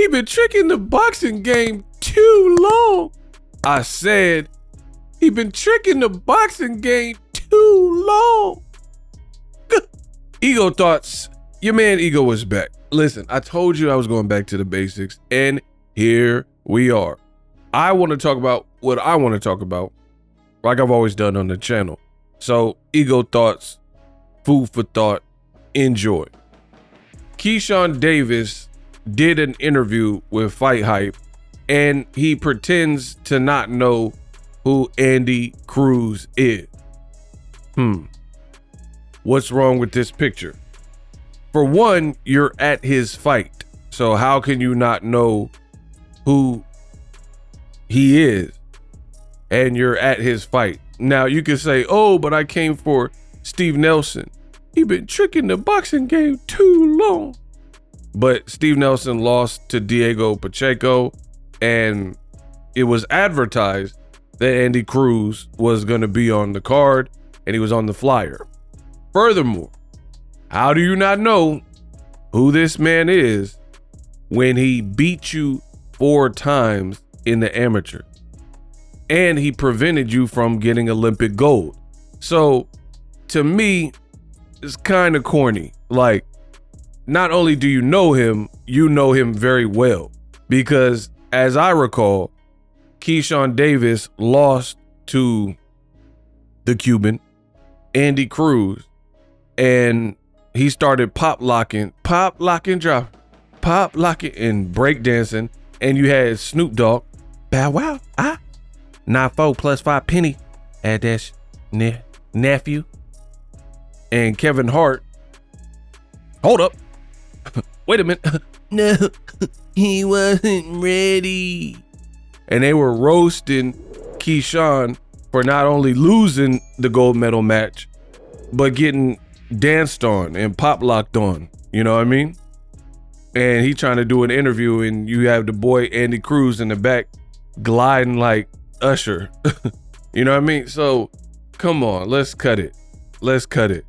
he been tricking the boxing game too long. I said, he been tricking the boxing game too long. Ego thoughts. Your man Ego was back. Listen, I told you I was going back to the basics, and here we are. I want to talk about what I want to talk about, like I've always done on the channel. So, Ego thoughts, food for thought, enjoy. Keyshawn Davis did an interview with Fight Hype, and he pretends to not know who Andy Cruz is. What's wrong with this picture? For one, you're at his fight, so how can you not know who he is? And you're at his fight. Now you can say, oh, but I came for Steve Nelson. He been tricking the boxing game too long. But Steve Nelson lost to Diego Pacheco, and it was advertised that Andy Cruz was going to be on the card, and he was on the flyer. Furthermore, how do you not know who this man is when he beat you 4 times in the amateur? And he prevented you from getting Olympic gold. So to me, it's kind of corny. Like, not only do you know him very well. Because as I recall, Keyshawn Davis lost to the Cuban, Andy Cruz, and he started pop locking, drop, pop locking and breakdancing. And you had Snoop Dogg, bow wow, 9-4 plus 5 penny, add that nephew, and Kevin Hart. Hold up, wait a minute, no, he wasn't ready. And they were roasting Keyshawn for not only losing the gold medal match, but getting danced on and pop locked on, you know what I mean? And he trying to do an interview, and you have the boy Andy Cruz in the back gliding like Usher. You know what I mean? So come on, let's cut it. Let's cut it.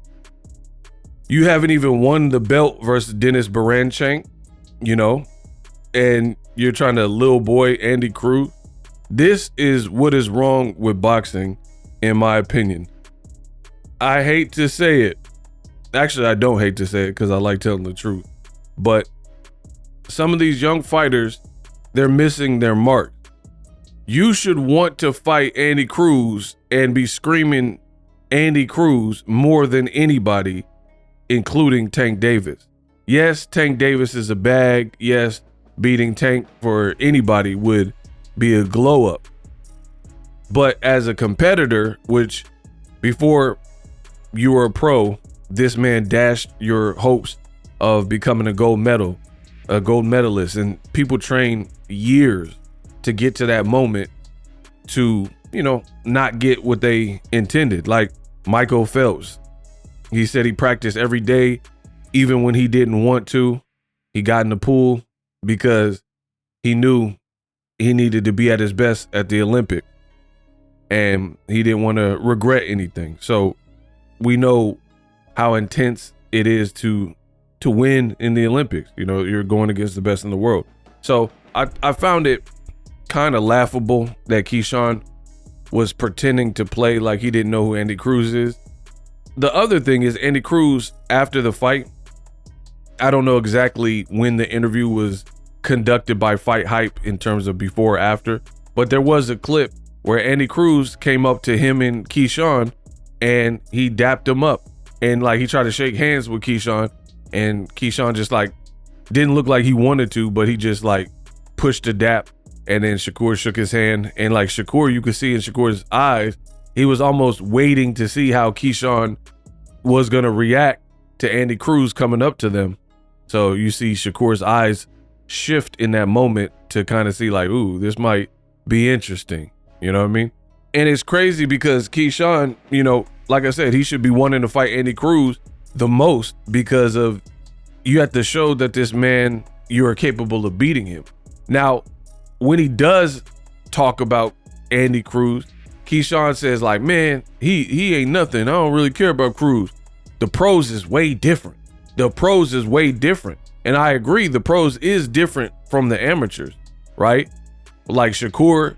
You haven't even won the belt versus Dennis Baranchank, you know, and you're trying to little boy Andy Cruz. This is what is wrong with boxing, in my opinion. I hate to say it. Actually, I don't hate to say it because I like telling the truth. But some of these young fighters, they're missing their mark. You should want to fight Andy Cruz and be screaming Andy Cruz more than anybody, including Tank Davis. Yes, Tank Davis is a bag. Yes, beating Tank for anybody would be a glow up. But as a competitor, which before you were a pro, this man dashed your hopes of becoming a gold medalist, and people train years to get to that moment to, you know, not get what they intended. Like Michael Phelps, he said he practiced every day, even when he didn't want to. He got in the pool because he knew he needed to be at his best at the Olympic, and he didn't want to regret anything. So we know how intense it is to win in the Olympics. You know, you're going against the best in the world. So I found it kind of laughable that Keyshawn was pretending to play like he didn't know who Andy Cruz is. The other thing is Andy Cruz, after the fight, I don't know exactly when the interview was conducted by Fight Hype in terms of before or after, but there was a clip where Andy Cruz came up to him and Keyshawn, and he dapped him up, and like he tried to shake hands with Keyshawn, and Keyshawn just like didn't look like he wanted to, but he just like pushed the dap, and then Shakur shook his hand, and like Shakur, you could see in Shakur's eyes, he was almost waiting to see how Keyshawn was gonna react to Andy Cruz coming up to them. So you see Shakur's eyes shift in that moment to kind of see like, ooh, this might be interesting. You know what I mean? And it's crazy because Keyshawn, you know, like I said, he should be wanting to fight Andy Cruz the most because of, you have to show that this man, you are capable of beating him. Now, when he does talk about Andy Cruz, Keyshawn says like, man, he ain't nothing. I don't really care about Cruz. The pros is way different. The pros is way different. And I agree, the pros is different from the amateurs, right? Like Shakur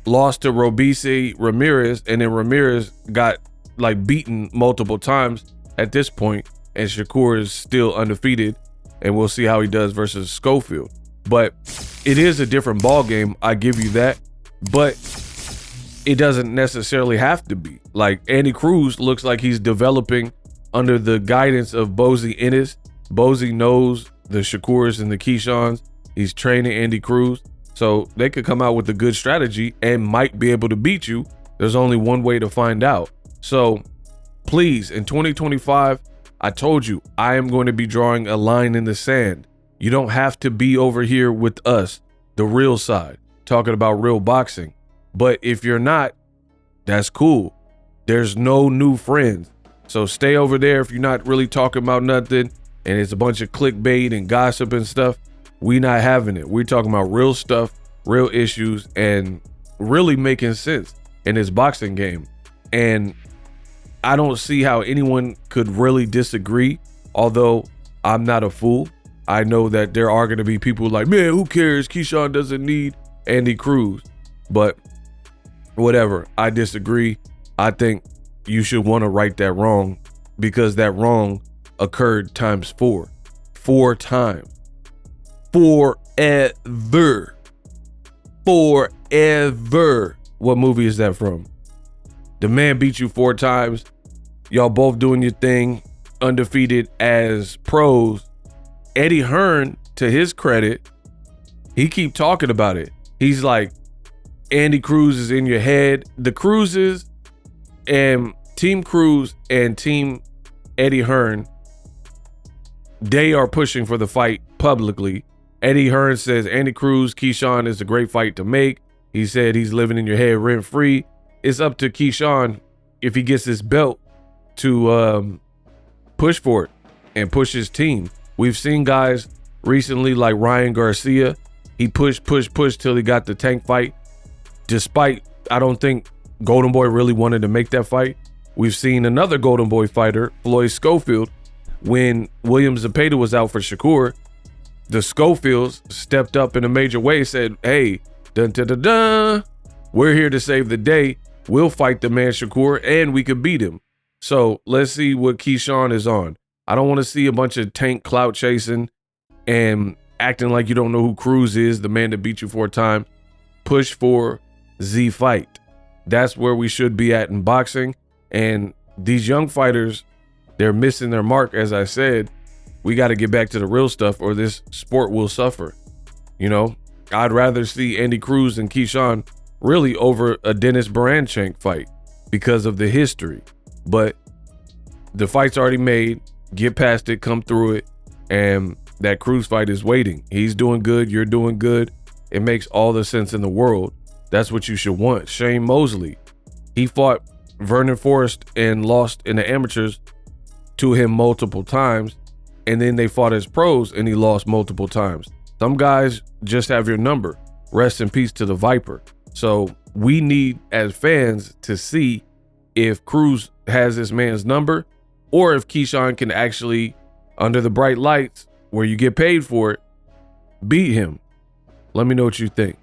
lost to Robeisy Ramirez, and then Ramirez got like beaten multiple times at this point, and Shakur is still undefeated, and we'll see how he does versus Schofield. But it is a different ball game, I give you that, but it doesn't necessarily have to be. Like Andy Cruz looks like he's developing under the guidance of Bozy Ennis. Bozy knows the Shakurs and the Keyshawns. He's training Andy Cruz. So they could come out with a good strategy and might be able to beat you. There's only one way to find out. So please, in 2025, I told you, I am going to be drawing a line in the sand. You don't have to be over here with us, the real side, talking about real boxing. But if you're not, that's cool. There's no new friends. So stay over there if you're not really talking about nothing and it's a bunch of clickbait and gossip and stuff. We not having it. We're talking about real stuff, real issues, and really making sense in this boxing game. And I don't see how anyone could really disagree, although I'm not a fool. I know that there are going to be people like, man, who cares? Keyshawn doesn't need Andy Cruz. But whatever, I disagree. I think you should want to right that wrong, because that wrong occurred times 4 times. Forever. What movie is that from? The man beat you 4 times. Y'all both doing your thing, undefeated as pros. Eddie Hearn, to his credit, he keep talking about it. He's like, Andy Cruz is in your head. The Cruzes and Team Cruz and Team Eddie Hearn, they are pushing for the fight publicly. Eddie Hearn says Andy Cruz, Keyshawn is a great fight to make. He said he's living in your head rent free. It's up to Keyshawn, if he gets this belt, to push for it and push his team. We've seen guys recently like Ryan Garcia. He pushed till he got the Tank fight. Despite, I don't think Golden Boy really wanted to make that fight. We've seen another Golden Boy fighter, Floyd Schofield, when William Zepeda was out for Shakur. The Schofields stepped up in a major way, said, hey, we're here to save the day. We'll fight the man Shakur and we could beat him. So let's see what Keyshawn is on. I don't want to see a bunch of Tank clout chasing and acting like you don't know who Cruz is, the man that beat you 4 times. Push for Z fight. That's where we should be at in boxing. And these young fighters, they're missing their mark. As I said, we got to get back to the real stuff or this sport will suffer. You know, I'd rather see Andy Cruz and Keyshawn really over a Dennis Baranchenk fight because of the history. But the fight's already made. Get past it, come through it, and that Cruz fight is waiting. He's doing good, you're doing good. It makes all the sense in the world. That's what you should want. Shane Mosley, he fought Vernon Forrest and lost in the amateurs to him multiple times, and then they fought as pros and he lost multiple times. Some guys just have your number. Rest in peace to the Viper. So we need, as fans, to see if Cruz has this man's number, or if Keyshawn can actually, under the bright lights where you get paid for it, beat him. Let me know what you think.